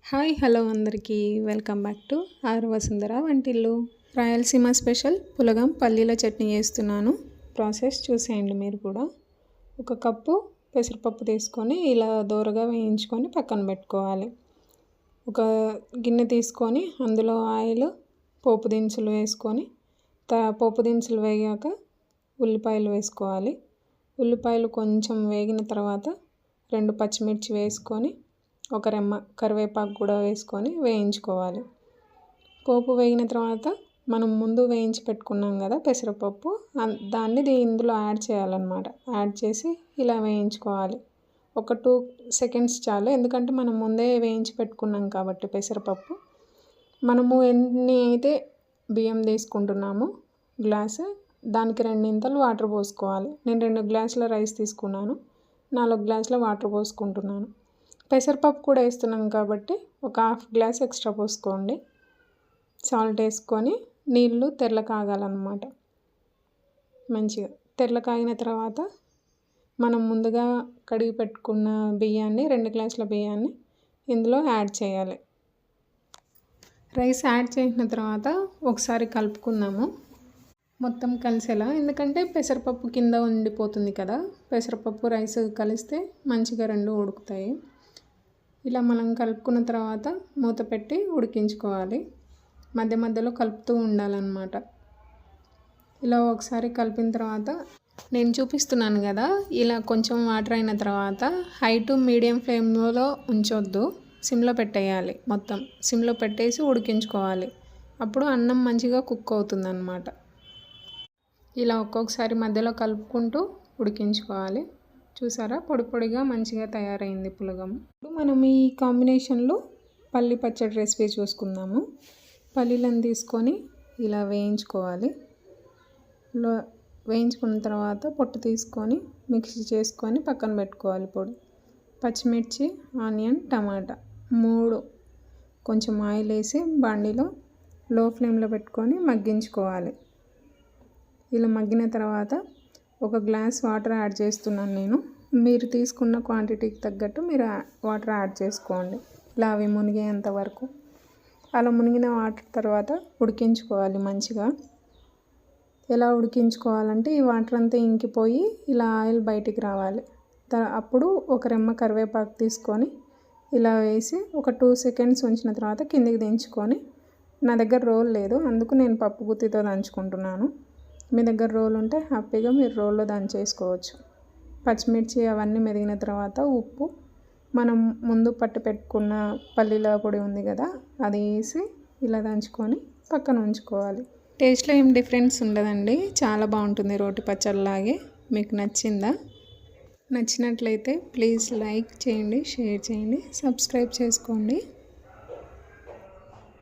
Hi hello అందరికీ welcome back to our Vasundhara వంటిల్లు. Rayalaseema special పులగం పల్లీల చట్నీ చేస్తున్నాను. ప్రాసెస్ చూసేయండి మీరు కూడా. ఒక కప్పు పెసరపప్పు తీసుకొని ఇలా దోరగా వేయించుకొని పక్కన పెట్టుకోవాలి. ఒక గిన్నె తీసుకొని అందులో ఆయిల్, పోపు దినుసులు వేసుకొని పోపు దినుసులు వేగాక ఉల్లిపాయలు వేసుకోవాలి. ఉల్లిపాయలు కొంచెం వేగిన తర్వాత 2 పచ్చిమిర్చి వేసుకొని ఒక రెమ్మ కరివేపాకు కూడా వేసుకొని వేయించుకోవాలి. పోపు వేగిన తర్వాత మనం ముందు వేయించి పెట్టుకున్నాం కదా పెసరపప్పు, దాన్ని ఇందులో యాడ్ చేయాలన్నమాట. యాడ్ చేసి ఇలా వేయించుకోవాలి. ఒక 2 సెకండ్స్ చాలు, ఎందుకంటే మనం ముందే వేయించి పెట్టుకున్నాం కాబట్టి పెసరపప్పు. మనము ఎన్ని అయితే బియ్యం తీసుకుంటున్నామో గ్లాసు, దానికి 2 వాటర్ పోసుకోవాలి. నేను 2 గ్లాసుల రైస్ తీసుకున్నాను, 4 గ్లాసుల వాటర్ పోసుకుంటున్నాను. పెసరపప్పు కూడా వేస్తున్నాం కాబట్టి ఒక 1/2 గ్లాస్ ఎక్స్ట్రా పోసుకోండి. సాల్ట్ వేసుకొని నీళ్ళు తెల్ల కాగాలన్నమాట. మంచిగా తెల్ల కాగిన తర్వాత మనం ముందుగా కడిగి పెట్టుకున్న బియ్యాన్ని, 2 గ్లాసుల బియ్యాన్ని ఇందులో యాడ్ చేయాలి. రైస్ యాడ్ చేసిన తర్వాత ఒకసారి కలుపుకుందాము మొత్తం కలిసేలా, ఎందుకంటే పెసరపప్పు కింద ఉండిపోతుంది కదా. పెసరపప్పు రైస్ కలిస్తే మంచిగా 2 ఉడుకుతాయి. ఇలా మనం కలుపుకున్న తర్వాత మూత పెట్టి ఉడికించుకోవాలి. మధ్య మధ్యలో కలుపుతూ ఉండాలన్నమాట. ఇలా ఒకసారి కలిపిన తర్వాత నేను చూపిస్తున్నాను కదా, ఇలా కొంచెం వాటర్ అయిన తర్వాత హై టు మీడియం ఫ్లేమ్లో ఉంచొద్దు, సిమ్లో పెట్టేయాలి. మొత్తం సిమ్లో పెట్టేసి ఉడికించుకోవాలి. అప్పుడు అన్నం మంచిగా కుక్ అవుతుందన్నమాట. ఇలా ఒక్కొక్కసారి మధ్యలో కలుపుకుంటూ ఉడికించుకోవాలి. చూసారా, పొడి పొడిగా మంచిగా తయారైంది పులగం. ఇప్పుడు మనం ఈ కాంబినేషన్లో పల్లి పచ్చడి రెసిపీ చూసుకుందాము. పల్లీలను తీసుకొని ఇలా వేయించుకోవాలి. వేయించుకున్న తర్వాత పొట్టు తీసుకొని మిక్సీ చేసుకొని పక్కన పెట్టుకోవాలి పొడి. పచ్చిమిర్చి, ఆనియన్, టమాటా 3 కొంచెం ఆయిల్ వేసి బాండీలో లో ఫ్లేమ్లో పెట్టుకొని మగ్గించుకోవాలి. ఇలా మగ్గిన తర్వాత 1 గ్లాస్ వాటర్ యాడ్ చేస్తున్నాను నేను. మీరు తీసుకున్న క్వాంటిటీకి తగ్గట్టు మీరు వాటర్ యాడ్ చేసుకోండి. ఇలా అవి మునిగేంత వరకు. అలా మునిగిన వాటర్ తర్వాత ఉడికించుకోవాలి మంచిగా. ఎలా ఉడికించుకోవాలంటే ఈ వాటర్ అంతా ఇంకిపోయి ఇలా ఆయిల్ బయటికి రావాలి. అప్పుడు ఒక రెమ్మ కరివేపాకు తీసుకొని ఇలా వేసి ఒక 2 సెకండ్స్ ఉంచిన తర్వాత కిందికి దించుకొని, నా దగ్గర రోల్ లేదు అందుకు నేను పప్పు గుత్తితో దంచుకుంటున్నాను. మీ దగ్గర రోల్ ఉంటే హ్యాపీగా మీరు రోల్లో దంచేసుకోవచ్చు. పచ్చిమిర్చి అవన్నీ మెదిగిన తర్వాత ఉప్పు, మనం ముందు పట్టు పెట్టుకున్న పల్లీల పొడి ఉంది కదా, అది వేసి ఇలా దంచుకొని పక్కన ఉంచుకోవాలి. టేస్ట్లో ఏం డిఫరెన్స్ ఉండదండి, చాలా బాగుంటుంది రోటి పచ్చడిలాగే. మీకు నచ్చిందా? నచ్చినట్లయితే ప్లీజ్ లైక్ చేయండి, షేర్ చేయండి, సబ్స్క్రైబ్ చేసుకోండి.